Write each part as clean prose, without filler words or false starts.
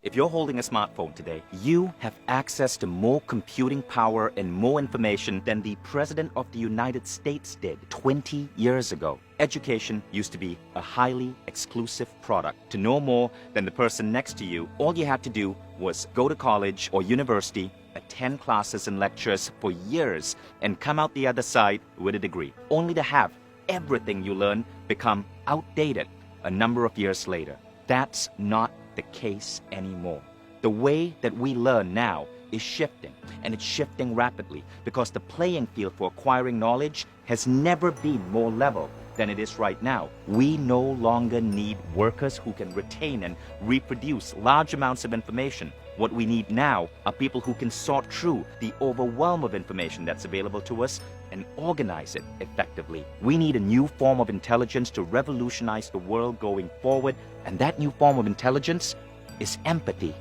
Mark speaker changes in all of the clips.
Speaker 1: If you're holding a smartphone today, you have access to more computing power and more information than the President of the United States did 20 years ago. Education used to be a highly exclusive product. To know more than the person next to you, all you had to do was go to college or university, attend classes and lectures for years, and come out the other side with a degree, only to have everything you learn become outdated a number of years later. That's not the case anymore. The way that we learn now is shifting, and it's shifting rapidly because the playing field for acquiring knowledge has never been more level than it is right now. We no longer need workers who can retain and reproduce large amounts of information. What we need now are people who can sort through the overwhelm of information that's available to us and organize it effectively. We need a new form of intelligence to revolutionize the world going forward, and that new form of intelligence is empathy.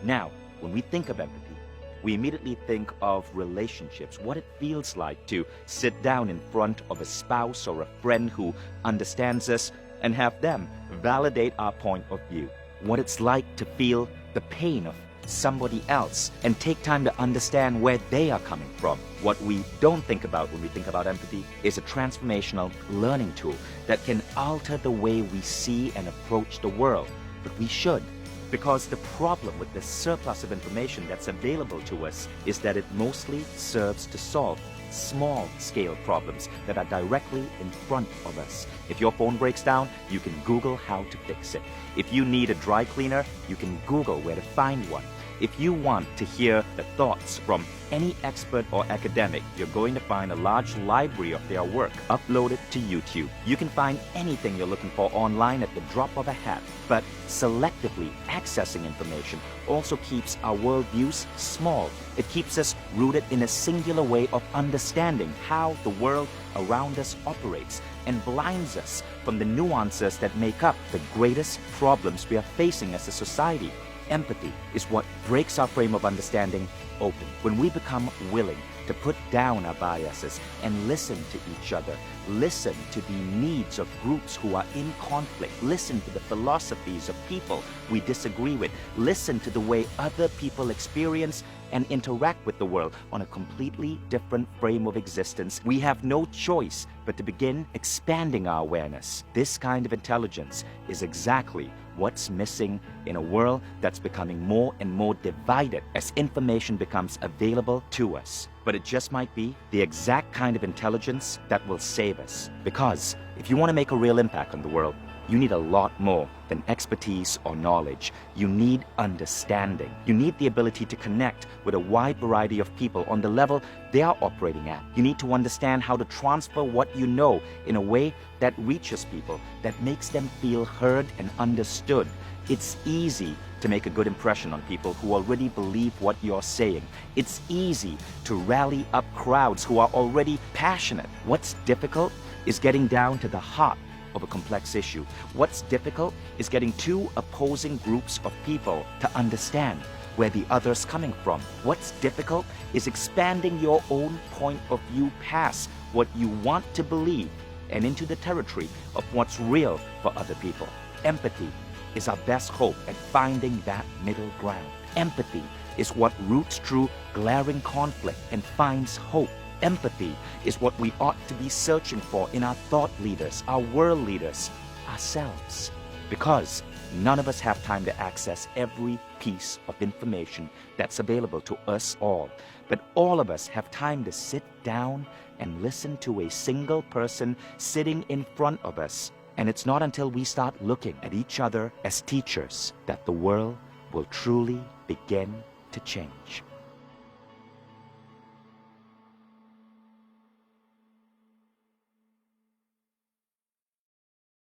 Speaker 1: Now, when we think of empathy, we immediately think of relationships, what it feels like to sit down in front of a spouse or a friend who understands us and have them validate our point of view, what it's like to feel the pain of somebody else and take time to understand where they are coming from. What we don't think about when we think about empathy is a transformational learning tool that can alter the way we see and approach the world. But we should, because the problem with the surplus of information that's available to us is that it mostly serves to solve small-scale problems that are directly in front of us. If your phone breaks down, you can Google how to fix it. If you need a dry cleaner, you can Google where to find one. If you want to hear the thoughts from any expert or academic, you're going to find a large library of their work uploaded to YouTube. You can find anything you're looking for online at the drop of a hat. But selectively accessing information also keeps our worldviews small. It keeps us rooted in a singular way of understanding how the world around us operates and blinds us from the nuances that make up the greatest problems we are facing as a society. Empathy is what breaks our frame of understanding open. When we become willing to put down our biases and listen to each other, listen to the needs of groups who are in conflict, listen to the philosophies of people we disagree with, listen to the way other people experience and interact with the world on a completely different frame of existence, we have no choice but to begin expanding our awareness. This kind of intelligence is exactly what's missing in a world that's becoming more and more divided as information becomes available to us. But it just might be the exact kind of intelligence that will save us. Because if you want to make a real impact on the world, you need a lot more than expertise or knowledge. You need understanding. You need the ability to connect with a wide variety of people on the level they are operating at. You need to understand how to transfer what you know in a way that reaches people, that makes them feel heard and understood. It's easy to make a good impression on people who already believe what you're saying. It's easy to rally up crowds who are already passionate. What's difficult is getting down to the heart of a complex issue. What's difficult is getting two opposing groups of people to understand where the other's coming from. What's difficult is expanding your own point of view past what you want to believe and into the territory of what's real for other people. Empathy is our best hope at finding that middle ground. Empathy is what roots through glaring conflict and finds hope. Empathy is what we ought to be searching for in our thought leaders, our world leaders, ourselves. Because none of us have time to access every piece of information that's available to us all. But all of us have time to sit down and listen to a single person sitting in front of us. And it's not until we start looking at each other as teachers that the world will truly begin to change.